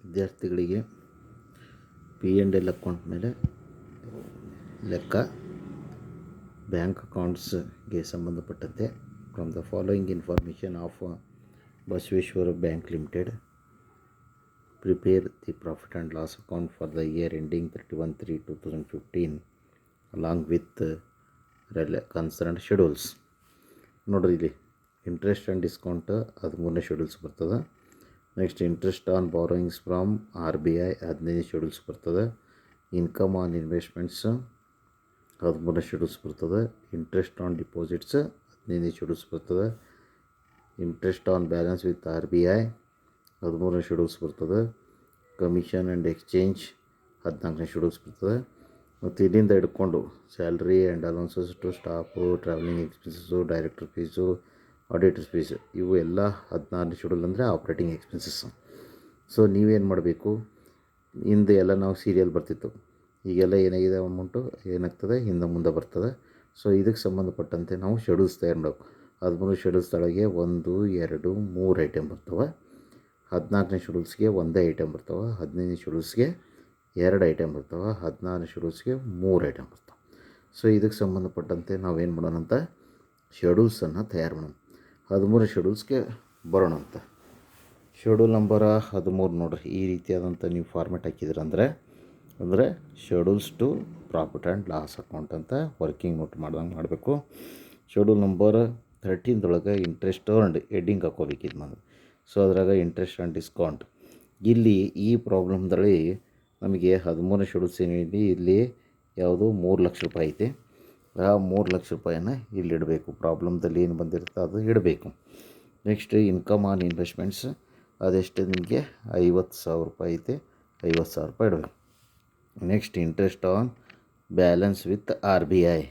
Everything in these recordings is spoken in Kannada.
ವಿದ್ಯಾರ್ಥಿಗಳಿಗೆ ಪಿ ಆ್ಯಂಡ್ ಎಲ್ ಅಕೌಂಟ್ ಮೇಲೆ ಲೆಕ್ಕ ಬ್ಯಾಂಕ್ ಅಕೌಂಟ್ಸ್ಗೆ ಸಂಬಂಧಪಟ್ಟಂತೆ from the following information of Basaveshwara bank limited prepare the profit and loss account for the year ending 31/3/2015 along with concerned schedules. ನೋಡ್ರಿ, ಇಲ್ಲಿ ಇಂಟ್ರೆಸ್ಟ್ ಆ್ಯಂಡ್ ಡಿಸ್ಕೌಂಟ್ 13ನೇ ಶೆಡ್ಯೂಲ್ಸ್ ಬರ್ತದೆ. Next interest on borrowings from RBI 15ನೇ ಶೆಡ್ಯೂಲ್ಸ್ ಬರ್ತದೆ. ಇನ್ಕಮ್ ಆನ್ ಇನ್ವೆಸ್ಟ್ಮೆಂಟ್ಸ್ 13ನೇ ಶೆಡ್ಯೂಲ್ಸ್ ಬರ್ತದೆ. ಇಂಟ್ರೆಸ್ಟ್ ಆನ್ ಡಿಪಾಸಿಟ್ಸ್ 15ನೇ ಶೆಡ್ಯೂಲ್ಸ್ ಬರ್ತದೆ. Interest on balance with RBI 13ನೇ ಶೆಡ್ಯೂಲ್ಸ್ ಬರ್ತದೆ. ಕಮಿಷನ್ ಆ್ಯಂಡ್ ಎಕ್ಸ್ಚೇಂಜ್ 14ನೇ ಶೆಡ್ಯೂಲ್ಸ್ ಬರ್ತದೆ. ಮತ್ತು ಇಲ್ಲಿಂದ ಹಿಡ್ಕೊಂಡು salary and allowances to staff, travelling expenses, director fees, auditors fees, ಇವು ಎಲ್ಲ 16ನೇ ಶೆಡ್ಯೂಲ್ ಅಂದರೆ ಆಪ್ರೇಟಿಂಗ್ ಎಕ್ಸ್ಪೆನ್ಸಸ್. ಸೊ ನೀವೇನು ಮಾಡಬೇಕು, ಹಿಂದೆ ಎಲ್ಲ ನಾವು ಸೀರಿಯಲ್ ಬರ್ತಿತ್ತು, ಈಗೆಲ್ಲ ಏನಾಗಿದೆ ಅಮೌಂಟು ಏನಾಗ್ತದೆ ಹಿಂದೆ ಮುಂದೆ ಬರ್ತದೆ. ಸೊ ಇದಕ್ಕೆ ಸಂಬಂಧಪಟ್ಟಂತೆ ನಾವು ಶೆಡ್ಯೂಲ್ಸ್ ತಯಾರು ಮಾಡಬೇಕು. 13 ಶೆಡ್ಯೂಲ್ಸ್ ಒಳಗೆ 1, 2, 3 ಐಟಮ್ ಬರ್ತವೆ. 14ನೇ ಶೆಡ್ಯೂಲ್ಸ್ಗೆ ಒಂದೇ ಐಟಮ್ ಬರ್ತವೆ. 15ನೇ ಶೆಡ್ಯೂಲ್ಸ್ಗೆ 2 ಐಟಮ್ ಬರ್ತವೆ. 16ನೇ ಶೆಡ್ಯೂಲ್ಸ್ಗೆ 3 ಐಟಮ್ ಬರ್ತವೆ. ಸೊ ಇದಕ್ಕೆ ಸಂಬಂಧಪಟ್ಟಂತೆ ನಾವೇನು ಮಾಡೋಣ ಅಂತ ಶೆಡ್ಯೂಲ್ಸನ್ನು ತಯಾರು ಮಾಡೋಣ. 13 ಶೆಡ್ಯೂಲ್ಸ್ಗೆ ಬರೋಣ ಅಂತ. ಶೆಡ್ಯೂಲ್ ನಂಬರ 13 ನೋಡಿರಿ, ಈ ರೀತಿಯಾದಂಥ ನೀವು ಫಾರ್ಮೆಟ್ ಹಾಕಿದ್ರಂದರೆ schedules to profit and loss account ಅಂತ ವರ್ಕಿಂಗ್ ನೋಟ್ ಮಾಡ್ದಂಗೆ ಮಾಡಬೇಕು. Schedule number 13 interest earned heading ಹಾಕೋಬೇಕಿದ್ದು ನಾನು. ಸೊ ಅದ್ರಾಗ ಇಂಟ್ರೆಸ್ಟ್ ಆ್ಯಂಡ್ ಡಿಸ್ಕೌಂಟ್, ಇಲ್ಲಿ ಈ ಪ್ರಾಬ್ಲಮ್ದಲ್ಲಿ ನಮಗೆ 13ನೇ ಶೆಡ್ಯೂಲ್ಸ್ ಏನಿದೆ, ಇಲ್ಲಿ ಯಾವುದು 3 ಲಕ್ಷ ರೂಪಾಯಿ ಐತಿ. ಆ 3 ಲಕ್ಷ ರೂಪಾಯಿನ ಇಲ್ಲಿ ಇಡಬೇಕು. ಪ್ರಾಬ್ಲಮ್ದಲ್ಲಿ ಏನು ಬಂದಿರುತ್ತೆ ಅದು ಇಡಬೇಕು. ನೆಕ್ಸ್ಟ್ ಇನ್ಕಮ್ ಆನ್ ಇನ್ವೆಸ್ಟ್ಮೆಂಟ್ಸ್ ಅದೆಷ್ಟು ನಿಮಗೆ 50,000 ರೂಪಾಯಿ ಐತೆ. 50,000 ರೂಪಾಯಿ ಇಡಬೇಕು. Next interest on balance with RBI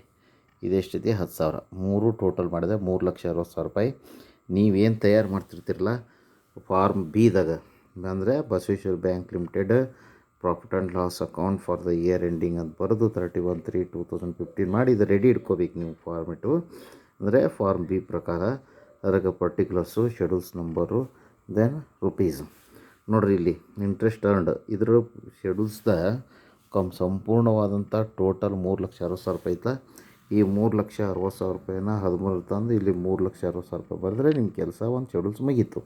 ಇದೆಷ್ಟಿದೆ 10,000. 3 total ಮಾಡಿದೆ 3,60,000 ರೂಪಾಯಿ. ನೀವೇನು ತಯಾರು ಮಾಡ್ತಿರ್ತಿರಲ್ಲ ಫಾರ್ಮ್ ಬಿದಾಗ, ಅಂದರೆ Basaveshwara bank limited profit and loss account for the year ending ಅಂತ ಬರೆದು 31/3/2015 ಮಾಡಿ ಇದು ರೆಡಿ ಇಟ್ಕೋಬೇಕು ನೀವು ಫಾರ್ಮೆಟು. ಅಂದರೆ ಫಾರ್ಮ್ ಬಿ ಪ್ರಕಾರ ಅದಕ್ಕೆ particulars, schedules number, then rupees. ನೋಡಿರಿ, ಇಲ್ಲಿ ಇಂಟ್ರೆಸ್ಟ್ ಅರ್ನ್ಡ್ ಇದ್ರ ಶೆಡ್ಯೂಲ್ಸ್ದ ಸಂಪೂರ್ಣವಾದಂಥ ಟೋಟಲ್ 3,60,000 ರೂಪಾಯಿ ಐತೆ. ಈ 3,60,000 ರೂಪಾಯಿನ 13 ತಂದು ಇಲ್ಲಿ 3,60,000 ರೂಪಾಯಿ ಬರೆದ್ರೆ ನಿಮ್ಮ ಕೆಲಸ ಒಂದು ಶೆಡ್ಯೂಲ್ಸ್ ಮುಗೀತು.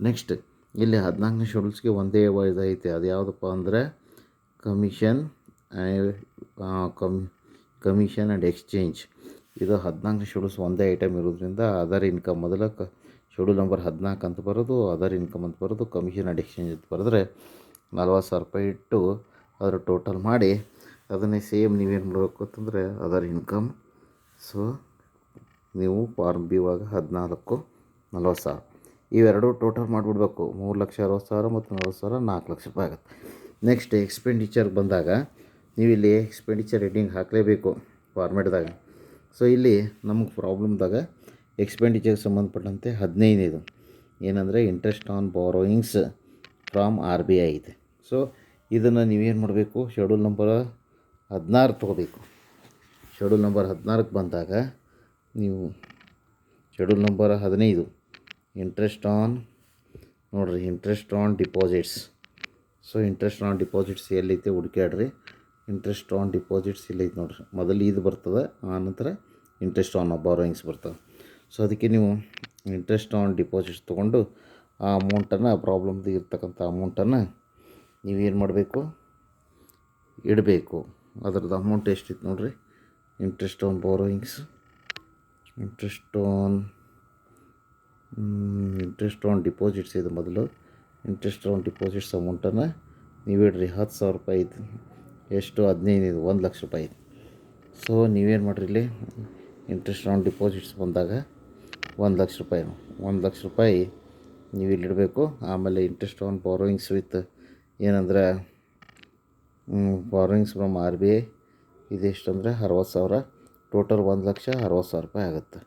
ನೆಕ್ಸ್ಟ್ ಇಲ್ಲಿ 14ನೇ ಶೆಡ್ಯೂಲ್ಸ್ಗೆ ಒಂದೇ ಇದೈತೆ. ಅದು ಯಾವುದಪ್ಪ ಅಂದರೆ ಕಮಿಷನ್ ಆ್ಯಂಡ್ ಎಕ್ಸ್ಚೇಂಜ್. ಇದು 14ನೇ ಶೆಡ್ಯೂಲ್ಸ್ ಒಂದೇ ಐಟಮ್ ಇರೋದ್ರಿಂದ ಅದರ್ ಇನ್ಕಮ್ ಮೊದಲ ಶೆಡ್ಯೂಲ್ ನಂಬರ್ 14 ಅಂತ ಬರೋದು, ಅದರ್ ಇನ್ಕಮ್ ಅಂತ ಬರೋದು, ಕಮಿಷನ್ ಆ್ಯಂಡ್ ಎಕ್ಸ್ಚೇಂಜ್ ಅಂತ ಬರೆದ್ರೆ 40,000 ರೂಪಾಯಿ ಇಟ್ಟು ಅದರ ಟೋಟಲ್ ಮಾಡಿ ಅದನ್ನೇ ಸೇಮ್ ನೀವೇನು ಮಾಡಬೇಕು ಅಂತಂದರೆ ಅದರ್ ಇನ್ಕಮ್. ಸೊ ನೀವು ಫಾರ್ಮ್ ಬಿ ಒಳಗೆ 14 40,000 ಇವೆರಡೂ ಟೋಟಲ್ ಮಾಡಿಬಿಡ್ಬೇಕು. 3,60,000 ಮತ್ತು 40,000 4 ಲಕ್ಷ ರೂಪಾಯಿ ಆಗುತ್ತೆ. ನೆಕ್ಸ್ಟ್ ಎಕ್ಸ್ಪೆಂಡಿಚರ್ಗೆ ಬಂದಾಗ ನೀವು ಇಲ್ಲಿ ಎಕ್ಸ್ಪೆಂಡಿಚರ್ ಹೆಡ್ಡಿಂಗ್ ಹಾಕಲೇಬೇಕು ಫಾರ್ಮೆಟ್ದಾಗ. ಸೊ ಇಲ್ಲಿ ನಮಗೆ ಪ್ರಾಬ್ಲಮ್ದಾಗ ಎಕ್ಸ್ಪೆಂಡಿಚರ್ಗೆ ಸಂಬಂಧಪಟ್ಟಂತೆ 15 ಏನಂದರೆ interest on borrowings from RBI ಐತೆ. ಸೊ ಇದನ್ನು ನೀವೇನು ಮಾಡಬೇಕು, ಶೆಡ್ಯೂಲ್ ನಂಬರ್ 16 ತೊಗೋಬೇಕು. ಶೆಡ್ಯೂಲ್ ನಂಬರ್ 16ಕ್ಕೆ ಬಂದಾಗ ನೀವು ಶೆಡ್ಯೂಲ್ ನಂಬರ್ 15 ಇಂಟ್ರೆಸ್ಟ್ ಆನ್ ನೋಡಿರಿ, interest on deposits. So interest on deposits ಎಲ್ಲೈತೆ ಹುಡುಕ್ಯಾಡ್ರಿ. ಇಂಟ್ರೆಸ್ಟ್ ಆನ್ ಡಿಪಾಸಿಟ್ಸ್ ಇಲ್ಲೈತೆ ನೋಡಿರಿ. ಮೊದಲು ಇದು ಬರ್ತದೆ, ಆನಂತರ ಇಂಟ್ರೆಸ್ಟ್ ಆನ್ ಬಾರೋಯಿಂಗ್ಸ್ ಬರ್ತದೆ. ಸೊ ಅದಕ್ಕೆ ನೀವು ಇಂಟ್ರೆಸ್ಟ್ ಆನ್ ಡಿಪಾಸಿಟ್ಸ್ ತೊಗೊಂಡು ಆ ಅಮೌಂಟನ್ನು, ಪ್ರಾಬ್ಲಮ್ದು ಇರ್ತಕ್ಕಂಥ ಅಮೌಂಟನ್ನು ನೀವೇನು ಮಾಡಬೇಕು, ಇಡಬೇಕು. ಅದ್ರದ್ದು ಅಮೌಂಟ್ ಎಷ್ಟಿತ್ತು ನೋಡಿರಿ. Interest on borrowings, interest on deposits ಇದು ಮೊದಲು. ಇಂಟ್ರೆಸ್ಟ್ ಆನ್ ಡಿಪಾಸಿಟ್ಸ್ ಅಮೌಂಟನ್ನು ನೀವು ಇಡ್ರಿ. 10,000 ರೂಪಾಯಿ ಐತೆ. ಎಷ್ಟು 15 ಇದು 1 ಲಕ್ಷ ರೂಪಾಯಿ ಐತೆ. ಸೊ ನೀವೇನು ಮಾಡಿರಿ, ಇಲ್ಲಿ ಇಂಟ್ರೆಸ್ಟ್ ಆನ್ ಡಿಪಾಸಿಟ್ಸ್ ಬಂದಾಗ 1 ಲಕ್ಷ ರೂಪಾಯಿ 1 ಲಕ್ಷ ರೂಪಾಯಿ ನೀವು ಇಲ್ಲಿಡಬೇಕು. ಆಮೇಲೆ ಇಂಟ್ರೆಸ್ಟ್ ಆನ್ ಬಾರೋಯಿಂಗ್ಸ್ ವಿತ್ ಏನಂದರೆ ಬಾರೋಯಿಂಗ್ಸ್ ಫ್ರಮ್ RBI ಇದೆಷ್ಟು ಅಂದರೆ 60,000. ಟೋಟಲ್ 1,60,000 ರೂಪಾಯಿ ಆಗುತ್ತೆ.